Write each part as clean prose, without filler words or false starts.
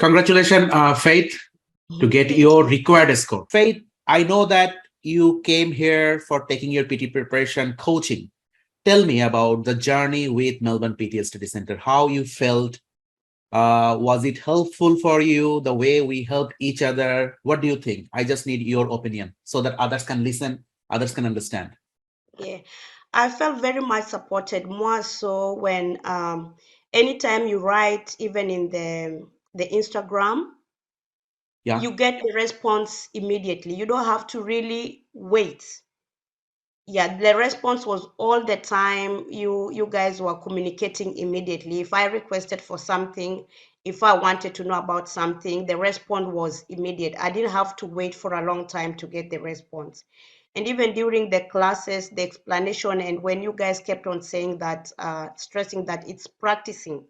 Congratulations, Faith, to get your required score. Faith, I know that you came here for taking your PT preparation coaching. Tell me about the journey with Melbourne PTE Study Center, how you felt. Was it helpful for you, the way we helped each other? What do you think? I just need your opinion so that others can listen, others can understand. Yeah, I felt very much supported, more so when anytime you write, even in the Instagram, Yeah. you get the response immediately. You don't have to really wait. Yeah, the response was all the time. You guys were communicating immediately. If I requested for something, if I wanted to know about something, the response was immediate. I didn't have to wait for a long time to get the response. And even during the classes, the explanation, and when you guys kept on saying that, stressing that it's practicing.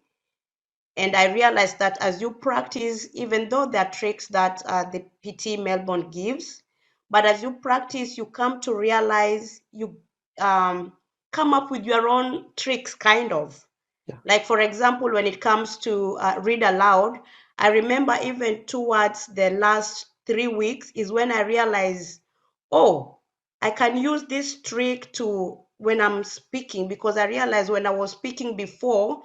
And I realized that as you practice, even though there are tricks that the PT Melbourne gives, but as you practice, you come to realize you come up with your own tricks, kind of. Yeah. Like, for example, when it comes to read aloud, I remember even towards the last 3 weeks is when I realized, oh, I can use this trick to when I'm speaking, because I realized when I was speaking before,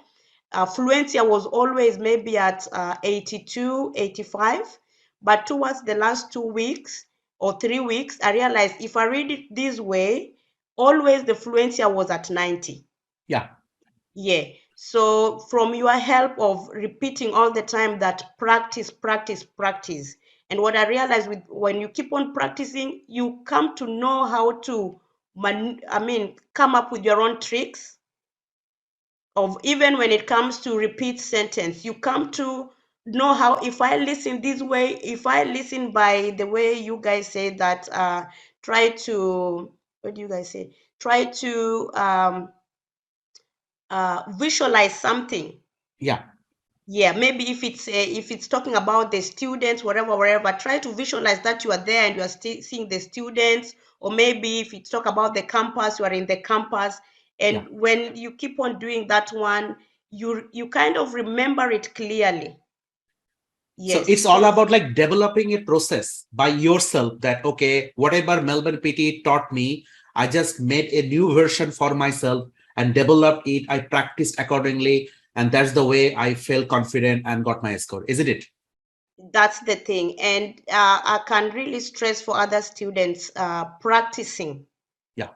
fluency was always maybe at 82, 85. But towards the last 2 weeks or 3 weeks, I realized if I read it this way, always the fluency was at 90. Yeah. Yeah. So from your help of repeating all the time that practice, practice, practice. And what I realized with when you keep on practicing, you come to know how to come up with your own tricks of, even when it comes to repeat sentence, you come to know how, if I listen this way, if I listen by the way you guys say that, try to, what do you guys say? Try to visualize something. Yeah. Yeah, maybe if it's talking about the students, wherever, try to visualize that you are there and you are still seeing the students. Or maybe if it's talk about the campus, you are in the campus. And Yeah. when you keep on doing that one, you kind of remember it clearly. So Yes. it's all So about like developing a process by yourself that, okay, whatever Melbourne PT taught me, I just made a new version for myself and developed it. I practiced accordingly. And that's the way I felt confident and got my score. Isn't it? that's the thing. And I can really stress for other students, practicing. Yeah.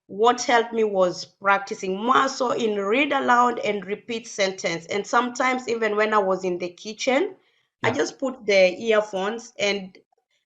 What helped me was practicing more so in read aloud and repeat sentence. And sometimes even when I was in the kitchen, I Yeah. just put the earphones and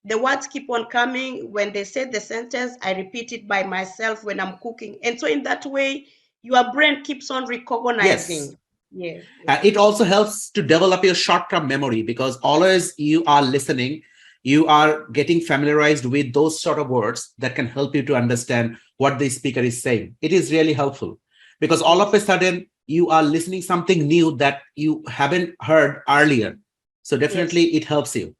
the words keep on coming. When they say the sentence, I repeat it by myself when I'm cooking. And so in that way, your brain keeps on Yes. recognizing. Yeah, yeah. It also helps to develop your short-term memory because always you are listening, you are getting familiarized with those sort of words that can help you to understand what the speaker is saying. It is really helpful because all of a Yes. sudden you are listening something new that you haven't heard earlier. So definitely Yes. it helps you.